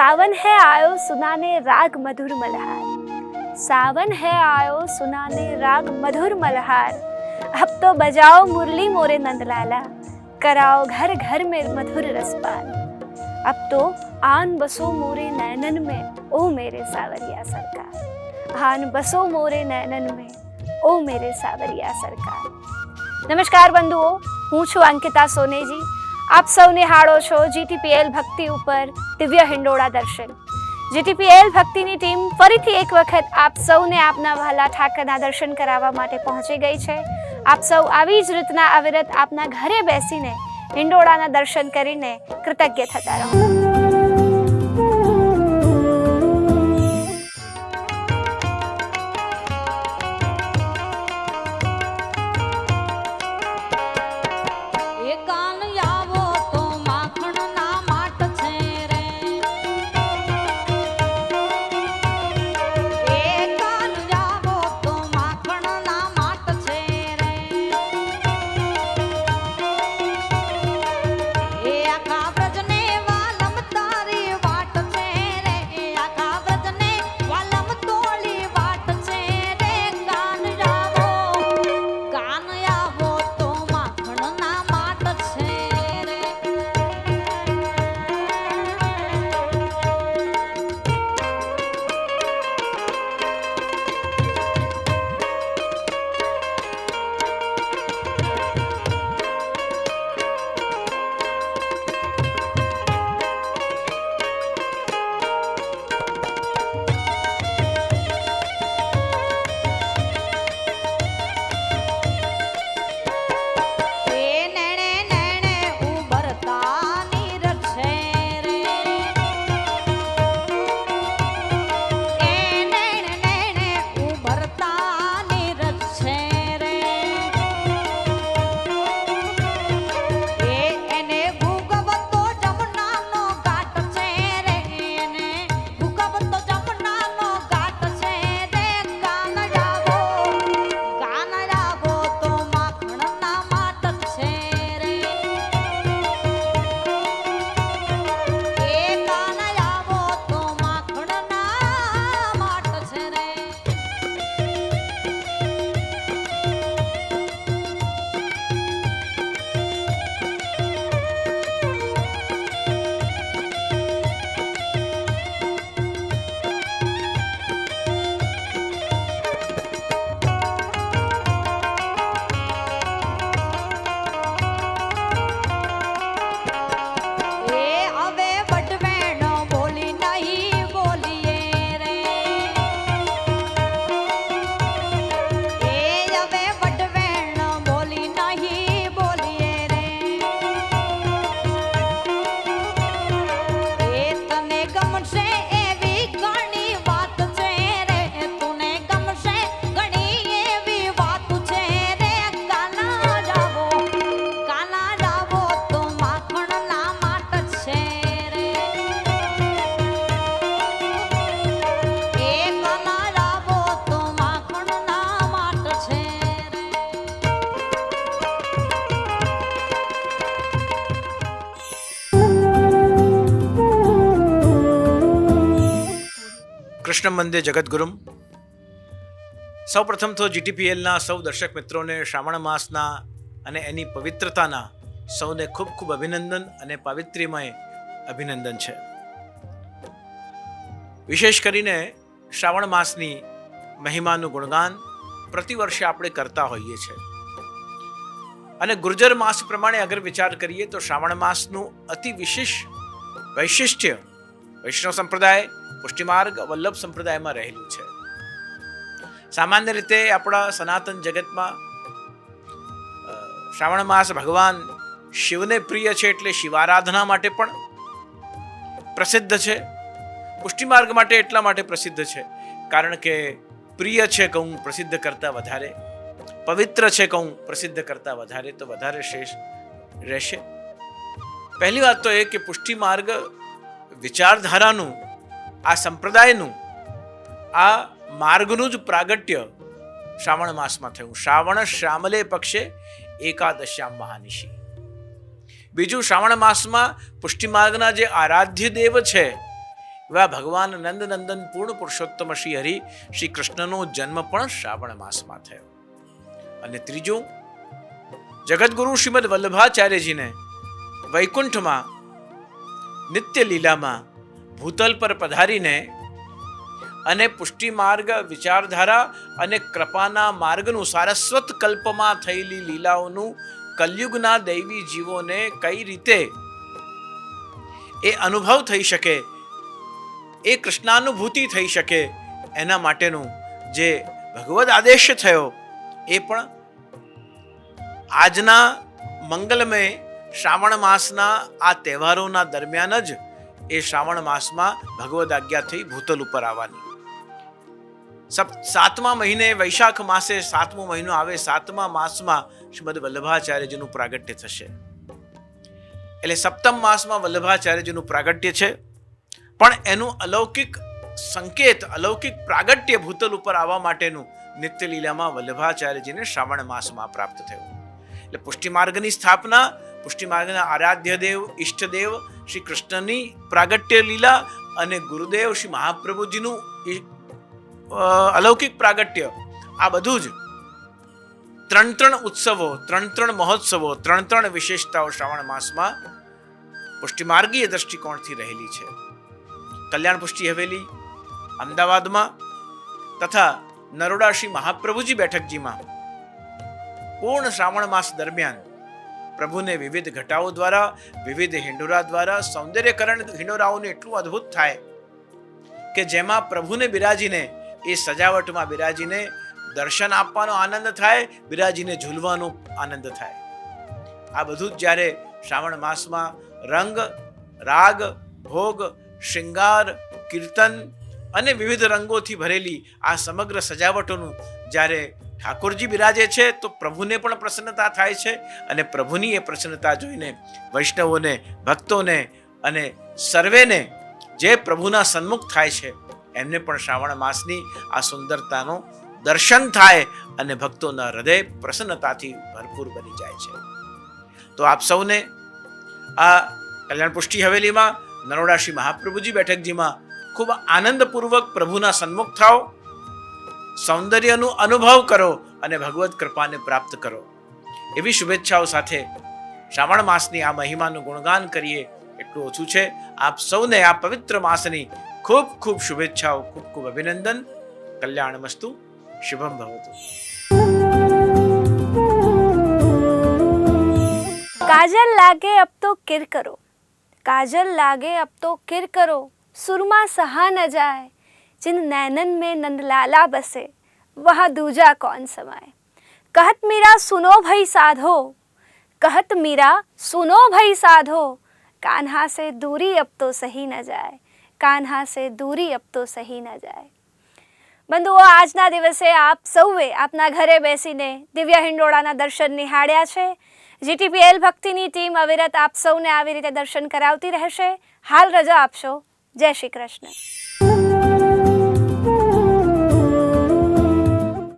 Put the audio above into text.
सावन है आयो सुनाने राग मधुर मल्हार, सावन है आयो सुनाने राग मधुर मल्हार। अब तो बजाओ मुरली मोरे नंदलाला, कराओ घर घर में मधुर रसपान। अब तो आन बसो मोरे नैनन में ओ मेरे सावरिया सरकार, आन बसो मोरे नैनन में ओ मेरे सावरिया सरकार। नमस्कार बंधुओ, હું છું અંકિતા સોનેજી। આપ સૌને હાળો છો જીટીપીએલ ભક્તિ ઉપર દિવ્ય હિંડોળા દર્શન। જીટીપીએલ ભક્તિની ટીમ ફરીથી એક વખત આપ સૌને આપના વહાલા ઠાકરના દર્શન કરાવવા માટે પહોંચી ગઈ છે। આપ સૌ આવી જ રીતના અવિરત આપના ઘરે બેસીને હિંડોળાના દર્શન કરીને કૃતજ્ઞ થતા રહો। કૃષ્ણ વંદે જગદગુરુમ। સૌ પ્રથમ તો જીટીપીએલના સૌ દર્શક મિત્રોને શ્રાવણ માસના અને એની પવિત્રતાના સૌને ખૂબ ખૂબ અભિનંદન અને પાવિત્ર્યમય અભિનંદન છે। વિશેષ કરીને શ્રાવણ માસની મહિમાનું ગુણગાન પ્રતિવર્ષે આપણે કરતા હોઈએ છીએ અને ગુર્જર માસ પ્રમાણે અગર વિચાર કરીએ તો શ્રાવણ માસનું અતિ વિશેષ વૈશિષ્ટ્ય વૈષ્ણવ સંપ્રદાય પુષ્ટિમાર્ગ વલ્લભ સંપ્રદાયમાં રહેલું છે। સામાન્ય રીતે આપણા સનાતન જગતમાં શ્રાવણ માસ ભગવાન શિવને પ્રિય છે એટલે શિવારાધના માટે પણ પ્રસિદ્ધ છે। પુષ્ટિમાર્ગ માટે એટલા માટે પ્રસિદ્ધ છે કારણ કે પ્રિય છે કહું પ્રસિદ્ધ કરતા વધારે, પવિત્ર છે કહું પ્રસિદ્ધ કરતા વધારે તો વધારે શ્રેષ્ઠ રહેશે। પહેલી વાત તો એ કે પુષ્ટિમાર્ગ વિચારધારાનું આ સંપ્રદાયનું આ માર્ગનું જ પ્રાગટ્ય શ્રાવણ માસમાં થયું। શ્રાવણ શ્યામલે પક્ષે એકાદશ્યામ મહાનિશી। બીજું, શ્રાવણ માસમાં પુષ્ટિમાર્ગના જે આરાધ્ય દેવ છે એવા ભગવાન નંદનંદન પૂર્ણ પુરુષોત્તમ શ્રી હરિ શ્રી કૃષ્ણનો જન્મ પણ શ્રાવણ માસમાં થયો. અને ત્રીજું, જગતગુરુ શ્રીમદ વલ્લભાચાર્યજીને વૈકુંઠમાં નિત્ય લીલામાં ભૂતલ પર પધારીને અને પુષ્ટિ માર્ગ, વિચારધારા અને કૃપાના માર્ગનું સારસ્વત કલ્પમાં થયેલી લીલાઓનું કલયુગના દૈવી જીવોને કઈ રીતે એ અનુભવ થઈ શકે, એ કૃષ્ણાનુભૂતિ થઈ શકે, એના માટેનું જે ભગવદ આદેશ થયો એ પણ આજના મંગલમય શ્રાવણ માસના આ તહેવારોના દરમિયાન જ એ શ્રાવણ માસમાં ભગવદ આજ્ઞા થઈ ભૂતલ ઉપર આવવાની. 7મા મહિને વૈશાખ માસે 7મો મહિનો આવે, 7મા માસમાં શ્રીમદ વલ્લભાચાર્યજીનું પ્રાગટ્ય થશે. એટલે સપ્તમ માસમાં વલ્લભાચાર્યજીનું પ્રાગટ્ય છે, પણ એનું અલૌકિક સંકેત, અલૌકિક પ્રાગટ્ય ભૂતલ ઉપર આવવા માટેનું નિત્ય લીલામાં વલ્લભાચાર્યજીને શ્રાવણ માસમાં પ્રાપ્ત થયું. એટલે પુષ્ટિ માર્ગની સ્થાપના, પુષ્ટિ માર્ગના આરાધ્ય દેવ, ઈષ્ટદેવ શ્રી કૃષ્ણની પ્રાગટ્ય લીલા અને ગુરુદેવ શ્રી મહાપ્રભુજીનું અલૌકિક પ્રાગટ્ય, આ બધું જ 3 ઉત્સવો, 3 મહોત્સવો, 3 વિશેષતાઓ શ્રાવણ માસમાં પુષ્ટિમાર્ગીય દ્રષ્ટિકોણથી રહેલી છે. કલ્યાણ પુષ્ટિ હવેલી અમદાવાદમાં તથા નરોડા શ્રી મહાપ્રભુજી બેઠકજીમાં પૂર્ણ શ્રાવણ માસ દરમિયાન પ્રભુને વિવિધ ઘટાઓ દ્વારા, વિવિધ હિંડોરા દ્વારા સૌંદર્યકરણ હિંડોરાઓને એટલું અદ્ભુત થાય કે જેમાં પ્રભુને બિરાજીને, એ સજાવટમાં બિરાજીને દર્શન આપવાનો આનંદ થાય, બિરાજીને ઝૂલવાનો આનંદ થાય. આ બધું જ જ્યારે શ્રાવણ માસમાં રંગ, રાગ, ભોગ, શૃંગાર, કીર્તન અને વિવિધ રંગોથી ભરેલી આ સમગ્ર સજાવટોનું જ્યારે ઠાકોરજી બિરાજે છે તો પ્રભુને પણ પ્રસન્નતા થાય છે. અને પ્રભુની એ પ્રસન્નતા જોઈને વૈષ્ણવોને, ભક્તોને અને સર્વેને જે પ્રભુના સન્મુખ થાય છે એમને પણ શ્રાવણ માસની આ સુંદરતાનો દર્શન થાય અને ભક્તોના હૃદય પ્રસન્નતાથી ભરપૂર બની જાય છે. તો આપ સૌને આ કલ્યાણ પુષ્ટિ હવેલીમાં નરોડા શ્રી મહાપ્રભુજી બેઠકજીમાં ખૂબ આનંદપૂર્વક પ્રભુના સન્મુખ થાઓ, સૌંદર્યનું અનુભવ કરો અને ભગવત કૃપાને પ્રાપ્ત કરો, એવી શુભેચ્છાઓ સાથે શ્રાવણ માસની આ મહિમાનું ગુણગાન કરીએ એટલું ઓછું છે. આપ સૌને આ પવિત્ર માસની ખૂબ ખૂબ શુભેચ્છાઓ, ખૂબ ખૂબ અભિનંદન. કલ્યાણમસ્તુ, શુભમ ભવતુ. काजल लागे अब तो किर करो, काजल लागे अब तो किर करो, सुरमा सहा न जाए, जिन नैनन में नंदलाला बसे वहाँ दूजा कौन समाए. कहत मीरा सुनो भई साधो, कहत मीरा सुनो भई साधो, कान्हा से दूरी अब तो सही न जाए, कान्हा से दूरी अब तो सही न जाए. બંધુઓ, આજના દિવસે આપ સૌએ આપના ઘરે બેસીને દિવ્ય હિંડોળાના દર્શન નિહાળ્યા છે. જીટીપીએલ ભક્તિની ટીમ અવિરત આપ સૌને આવી રીતે દર્શન કરાવતી રહેશે. હાલ રજા આપશો. જય શ્રી કૃષ્ણ.